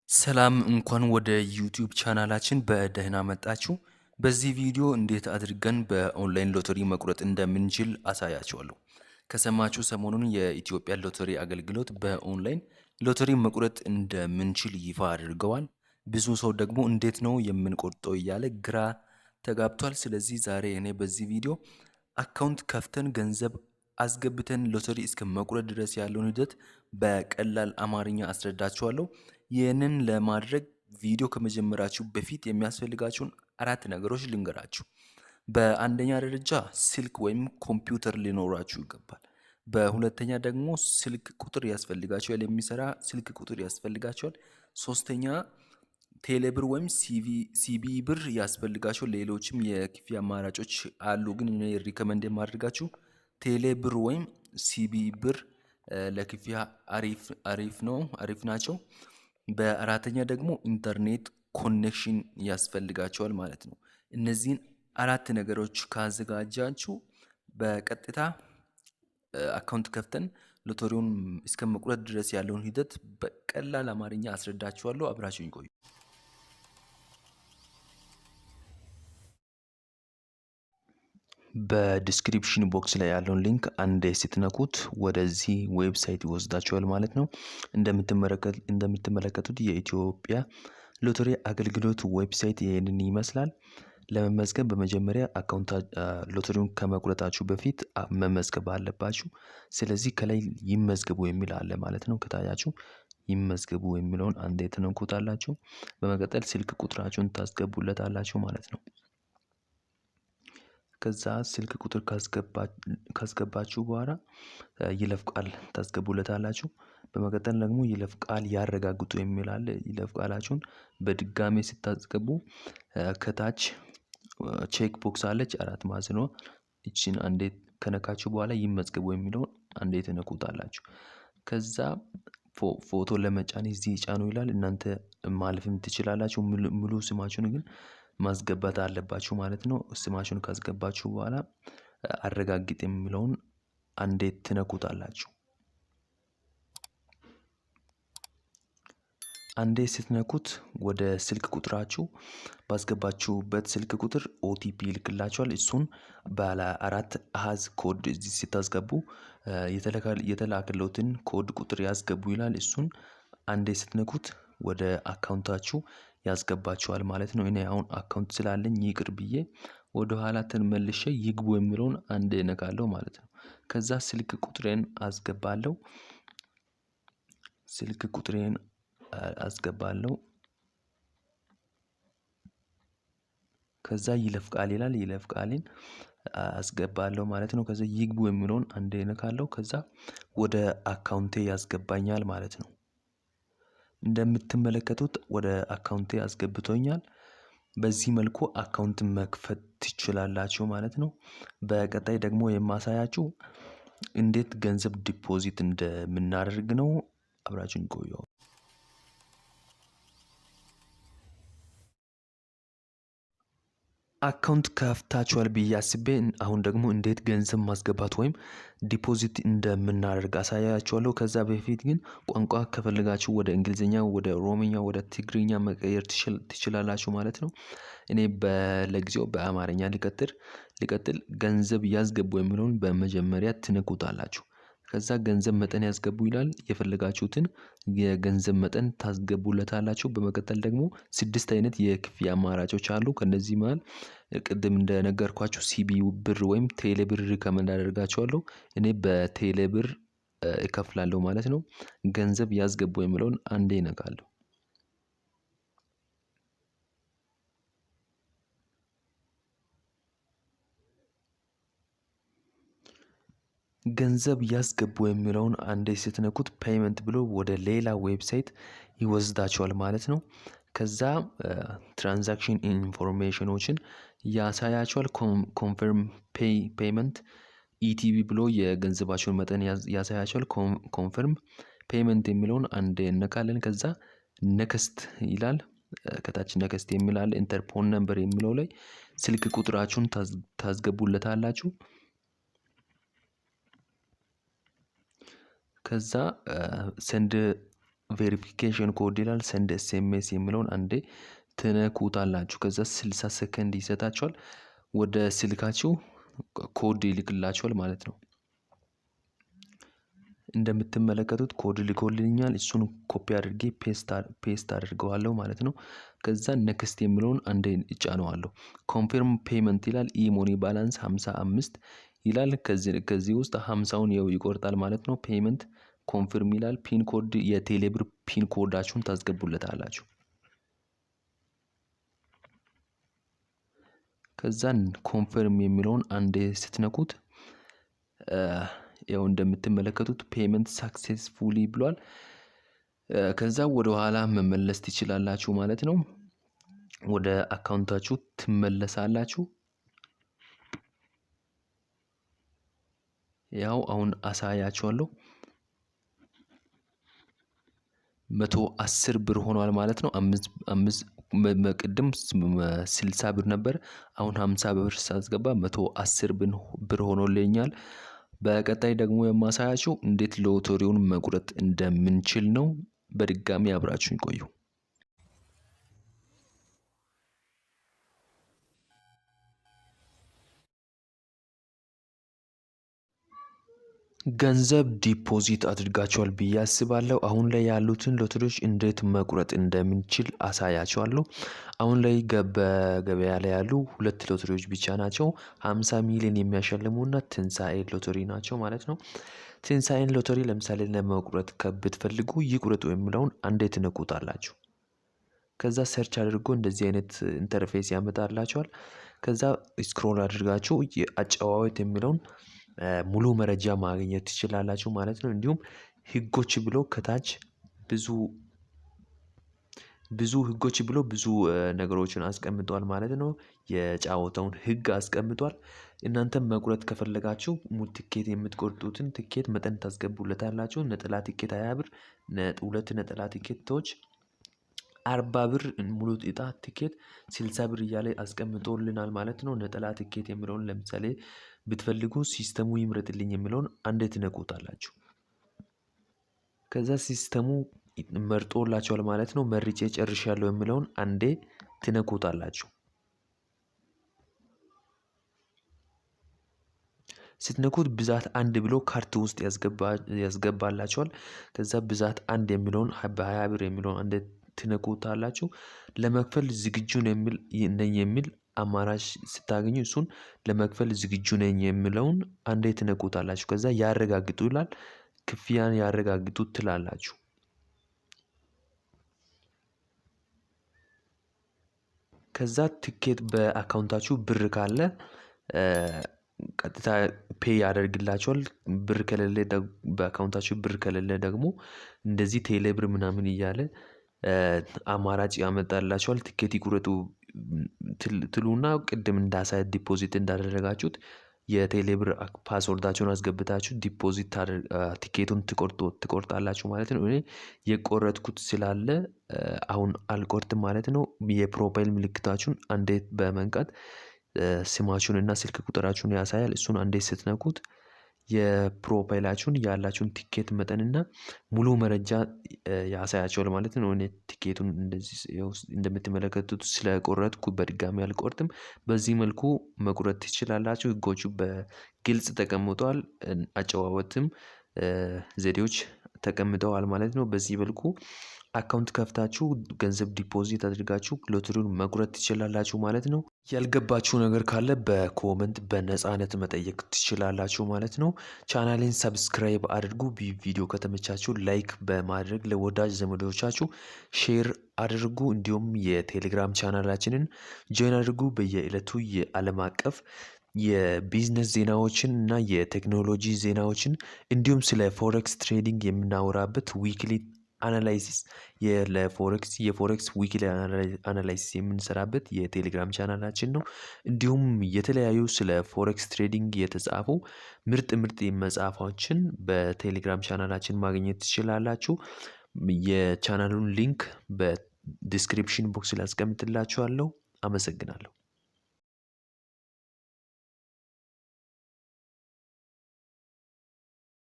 ሰላም እንኳን ወደ ዩቲዩብ ቻናላችን በደህና መጣችሁ። በዚህ ቪዲዮ እንዴት አድርገን በኦንላይን ሎተሪ መቁረጥ እንደምንችል አሳያችኋለሁ። ከሰማችሁ ሰሞኑን የኢትዮጵያ ሎተሪ አገልግሎት በኦንላይን ሎተሪ መቁረጥ እንደምንችል ይፋ አድርገዋል። ብዙ ሰው ደግሞ እንዴት ነው የምንቆርጠው እያለ ግራ ተጋብቷል። ስለዚህ ዛሬ እኔ በዚህ ቪዲዮ አካውንት ከፍተን ገንዘብ አስገብተን ሎተሪ እስከ መቁረጥ ድረስ ያለውን ሂደት በቀላል አማርኛ አስረዳችኋለሁ። ይህንን ለማድረግ ቪዲዮ ከመጀመራችሁ በፊት የሚያስፈልጋችሁን 4 ነገሮች ልንገራችሁ። በአንደኛ ደረጃ ስልክ ወይም ኮምፒውተር ሊኖራችሁ ይገባል። በሁለተኛ ደግሞ ስልክ ቁጥር ያስፈልጋችኋል፣ የሚሰራ ስልክ ቁጥር ያስፈልጋችኋል። ሶስተኛ ቴሌብር ወይም ሲቢ ብር ያስፈልጋችኋል። ሌሎችም የክፍያ አማራጮች አሉ፣ ግን እኔ ሪከመንድ የማደርጋችሁ ቴሌብር ወይም ሲቢ ብር ለክፍያ አሪፍ ናቸው። በአራተኛ ደግሞ ኢንተርኔት ኮኔክሽን ያስፈልጋቸዋል ማለት ነው። እነዚህን 4 ነገሮች ካዘጋጃችሁ በቀጥታ አካውንት ከፍተን ሎተሪውን እስከ መቁረጥ ድረስ ያለውን ሂደት በቀላል አማርኛ አስረዳችኋለሁ። አብራችሁኝ ቆዩ። በዲስክሪፕሽን ቦክስ ላይ ያለውን ሊንክ አንዴ ስትነኩት ወደዚህ ዌብሳይት ይወስዳችኋል ማለት ነው። እንደምትመለከቱት የኢትዮጵያ ሎተሪ አገልግሎት ዌብሳይት ይህንን ይመስላል። ለመመዝገብ በመጀመሪያ አካውንት ሎተሪውን ከመቁረጣችሁ በፊት መመዝገብ አለባችሁ። ስለዚህ ከላይ ይመዝገቡ የሚል አለ ማለት ነው። ከታያችሁ ይመዝገቡ የሚለውን አንዴ ትነኩታላችሁ። በመቀጠል ስልክ ቁጥራችሁን ታስገቡለታላችሁ ማለት ነው። ከዛ ስልክ ቁጥር ካስገባችሁ በኋላ ይለፍ ቃል ታስገቡለታላችሁ። በመቀጠል ደግሞ ይለፍ ቃል ያረጋግጡ የሚል አለ። ይለፍ ቃላችሁን በድጋሜ ስታስገቡ ከታች ቼክ ቦክስ አለች 4 ማዕዘኗ። እቺን አንዴ ከነካችሁ በኋላ ይመዝገቡ የሚለውን አንዴ ትነኩታላችሁ። ከዛ ፎቶ ለመጫን እዚህ ጫኑ ይላል። እናንተ ማለፍም ትችላላችሁ። ሙሉ ስማችሁን ግን ማስገባት አለባችሁ ማለት ነው። ስማችሁን ካስገባችሁ በኋላ አረጋግጥ የሚለውን አንዴ ትነኩታላችሁ። አንዴ ስትነኩት ወደ ስልክ ቁጥራችሁ ባስገባችሁበት ስልክ ቁጥር ኦቲፒ ይልክላችኋል። እሱን ባለ 4 አሃዝ ኮድ እዚህ ስታስገቡ የተላከለትን ኮድ ቁጥር ያስገቡ ይላል። እሱን አንዴ ስትነኩት ወደ አካውንታችሁ ያስገባችኋል ማለት ነው። እኔ አሁን አካውንት ስላለኝ ይቅር ብዬ ወደ ኋላ ተመልሼ ይግቡ የሚለውን አንዴ ነካለሁ ማለት ነው። ከዛ ስልክ ቁጥሬን አስገባለሁ። ከዛ ይለፍ ቃል ይላል። ይለፍ ቃሌን አስገባለሁ ማለት ነው። ከዛ ይግቡ የሚለውን አንዴ ነካለሁ። ከዛ ወደ አካውንቴ ያስገባኛል ማለት ነው። እንደምትመለከቱት ወደ አካውንቴ አስገብቶኛል። በዚህ መልኩ አካውንት መክፈት ትችላላችሁ ማለት ነው። በቀጣይ ደግሞ የማሳያችሁ እንዴት ገንዘብ ዲፖዚት እንደምናደርግ ነው። አብራችሁን ቆዩ። አካውንት ከፍታችኋል ብዬ አስቤ አሁን ደግሞ እንዴት ገንዘብ ማስገባት ወይም ዲፖዚት እንደምናደርግ አሳያችኋለሁ። ከዛ በፊት ግን ቋንቋ ከፈለጋችሁ ወደ እንግሊዝኛ፣ ወደ ኦሮምኛ፣ ወደ ትግርኛ መቀየር ትችላላችሁ ማለት ነው። እኔ ለጊዜው በአማርኛ ልቀጥል። ገንዘብ ያስገቡ የሚለውን በመጀመሪያ ትነኩታላችሁ። ከዛ ገንዘብ መጠን ያስገቡ ይላል። የፈለጋችሁትን የገንዘብ መጠን ታስገቡለታላችሁ። በመቀጠል ደግሞ 6 አይነት የክፍያ አማራጮች አሉ። ከነዚህ መሃል ቅድም እንደነገርኳችሁ ሲቢ ብር ወይም ቴሌ ብር ሪከመንድ አደርጋችኋለሁ። እኔ በቴሌ ብር እከፍላለሁ ማለት ነው። ገንዘብ ያስገቡ የሚለውን አንዴ እነካለሁ። ገንዘብ ያስገቡ የሚለውን አንዴ ስትነኩት ፔይመንት ብሎ ወደ ሌላ ዌብሳይት ይወስዳችኋል ማለት ነው። ከዛ ትራንዛክሽን ኢንፎርሜሽኖችን ያሳያችኋል። ኮንፈርም ፔይመንት ኢቲቪ ብሎ የገንዘባችሁን መጠን ያሳያችኋል። ኮንፈርም ፔይመንት የሚለውን አንዴ እነካለን። ከዛ ነክስት ይላል። ከታች ነክስት የሚል አለ። ኢንተርፖን ነምበር የሚለው ላይ ስልክ ቁጥራችሁን ታስገቡለታላችሁ። ከዛ ሰንድ ቬሪፊኬሽን ኮድ ይላል። ሰንድ ኤስኤምኤስ የሚለውን አንዴ ትነኩታላችሁ። ከዛ 60 ሰከንድ ይሰጣችኋል። ወደ ስልካችሁ ኮድ ይልክላችኋል ማለት ነው። እንደምትመለከቱት ኮድ ልኮልኛል። እሱን ኮፒ አድርጌ ፔስት አድርገዋለሁ ማለት ነው። ከዛ ኔክስት የሚለውን አንዴ እጫነዋለሁ። ኮንፊርም ፔመንት ይላል። ኢሞኒ ባላንስ 55 ይላል። ከዚህ ውስጥ 50ውን ይቆርጣል ማለት ነው። ፔመንት ኮንፊርም ይላል። ፒን ኮድ የቴሌብር ፒን ኮዳችሁን ታስገቡለታላችሁ። ከዛን ኮንፊርም የሚለውን አንዴ ስትነኩት ያው እንደምትመለከቱት ፔመንት ሳክሴስፉሊ ብሏል። ከዛ ወደ ኋላ መመለስ ትችላላችሁ ማለት ነው። ወደ አካውንታችሁ ትመለሳላችሁ። ያው አሁን አሳያችኋለሁ። 110 ብር ሆኗል ማለት ነው። ቅድም 60 ብር ነበር። አሁን 50 ብር ሳስገባ 110 ብር ሆኖልኛል። በቀጣይ ደግሞ የማሳያችሁ እንዴት ሎተሪውን መቁረጥ እንደምንችል ነው። በድጋሚ አብራችሁን ቆዩ። ገንዘብ ዲፖዚት አድርጋችኋል ብዬ አስባለሁ። አሁን ላይ ያሉትን ሎተሪዎች እንዴት መቁረጥ እንደምንችል አሳያችኋለሁ። አሁን ላይ በገበያ ላይ ያሉ 2 ሎተሪዎች ብቻ ናቸው። 50 ሚሊዮን የሚያሸልሙና ትንሳኤ ሎተሪ ናቸው ማለት ነው። ትንሳኤን ሎተሪ ለምሳሌ ለመቁረጥ ብትፈልጉ ይቁረጡ የሚለውን አንዴ ትነኩታላችሁ። ከዛ ሰርች አድርጎ እንደዚህ አይነት ኢንተርፌስ ያመጣላችኋል። ከዛ ስክሮል አድርጋችሁ አጨዋወት የሚለውን ሙሉ መረጃ ማግኘት ትችላላችሁ ማለት ነው። እንዲሁም ህጎች ብሎ ከታች ብዙ ህጎች ብሎ ብዙ ነገሮችን አስቀምጧል ማለት ነው። የጫወታውን ህግ አስቀምጧል። እናንተም መቁረጥ ከፈለጋችሁ ሙሉ ትኬት የምትቆርጡትን ትኬት መጠን ታስገቡለታላችሁ። ነጠላ ትኬት 20 ብር፣ 2 ነጠላ ትኬቶች 40 ብር፣ ሙሉ እጣ ትኬት 60 ብር እያለ አስቀምጦልናል ማለት ነው። ነጠላ ትኬት የሚለውን ለምሳሌ ብትፈልጉ ሲስተሙ ይምረጥልኝ የሚለውን አንዴ ትነኩታላችሁ። ከዛ ሲስተሙ መርጦላችኋል ማለት ነው። መርጬ ጨርሻለሁ የሚለውን አንዴ ትነኩታላችሁ። ስትነኩት ብዛት 1 ብሎ ካርት ውስጥ ያስገባላችኋል። ከዛ ብዛት 1 የሚለውን በ20 ብር የሚለውን አንዴ ትነኩታላችሁ። ለመክፈል ዝግጁ ነኝ የሚል አማራጭ ስታገኙ እሱን ለመክፈል ዝግጁ ነኝ የሚለውን አንዴ ትነኩታላችሁ። ከዛ ያረጋግጡ ይላል። ክፍያን ያረጋግጡ ትላላችሁ። ከዛ ትኬት በአካውንታችሁ ብር ካለ ቀጥታ ፔይ ያደርግላችኋል። ብር ከሌለ በአካውንታችሁ ብር ከሌለ ደግሞ እንደዚህ ቴሌብር ምናምን እያለ አማራጭ ያመጣላችኋል። ትኬት ይቁረጡ ትሉና ቅድም እንዳሳይ ዲፖዚት እንዳደረጋችሁት የቴሌብር ፓስወርዳችሁን አስገብታችሁ ዲፖዚት ቲኬቱን ትቆርጣላችሁ ማለት ነው። እኔ የቆረጥኩት ስላለ አሁን አልቆርጥም ማለት ነው። የፕሮፋይል ምልክታችሁን አንዴ በመንካት ስማችሁን እና ስልክ ቁጥራችሁን ያሳያል። እሱን አንዴ ስትነኩት የፕሮፋይላችሁን ያላችሁን ቲኬት መጠንና ሙሉ መረጃ ያሳያችኋል ማለት ነው። እኔ ቲኬቱን እንደዚህ እንደምትመለከቱት ስለቆረጥኩ በድጋሚ አልቆርጥም። በዚህ መልኩ መቁረጥ ትችላላችሁ። ህጎቹ በግልጽ ተቀምጠዋል። አጨዋወትም ዘዴዎች ተቀምጠዋል ማለት ነው። በዚህ መልኩ አካውንት ከፍታችሁ ገንዘብ ዲፖዚት አድርጋችሁ ሎተሪውን መቁረጥ ትችላላችሁ ማለት ነው። ያልገባችሁ ነገር ካለ በኮመንት በነፃነት መጠየቅ ትችላላችሁ ማለት ነው። ቻናሌን ሰብስክራይብ አድርጉ። ቪዲዮ ከተመቻችሁ ላይክ በማድረግ ለወዳጅ ዘመዶቻችሁ ሼር አድርጉ። እንዲሁም የቴሌግራም ቻናላችንን ጆይን አድርጉ። በየዕለቱ የዓለም አቀፍ የቢዝነስ ዜናዎችን እና የቴክኖሎጂ ዜናዎችን እንዲሁም ስለ ፎሬክስ ትሬዲንግ የምናወራበት ዊክሊ አናላይሲስ የፎሬክስ ዊክሊ አናላይሲስ የምንሰራበት የቴሌግራም ቻናላችን ነው። እንዲሁም የተለያዩ ስለ ፎሬክስ ትሬዲንግ የተጻፉ ምርጥ መጽሐፎችን በቴሌግራም ቻናላችን ማግኘት ትችላላችሁ። የቻናሉን ሊንክ በዲስክሪፕሽን ቦክስ ላይ አስቀምጥላችኋለሁ። አመሰግናለሁ።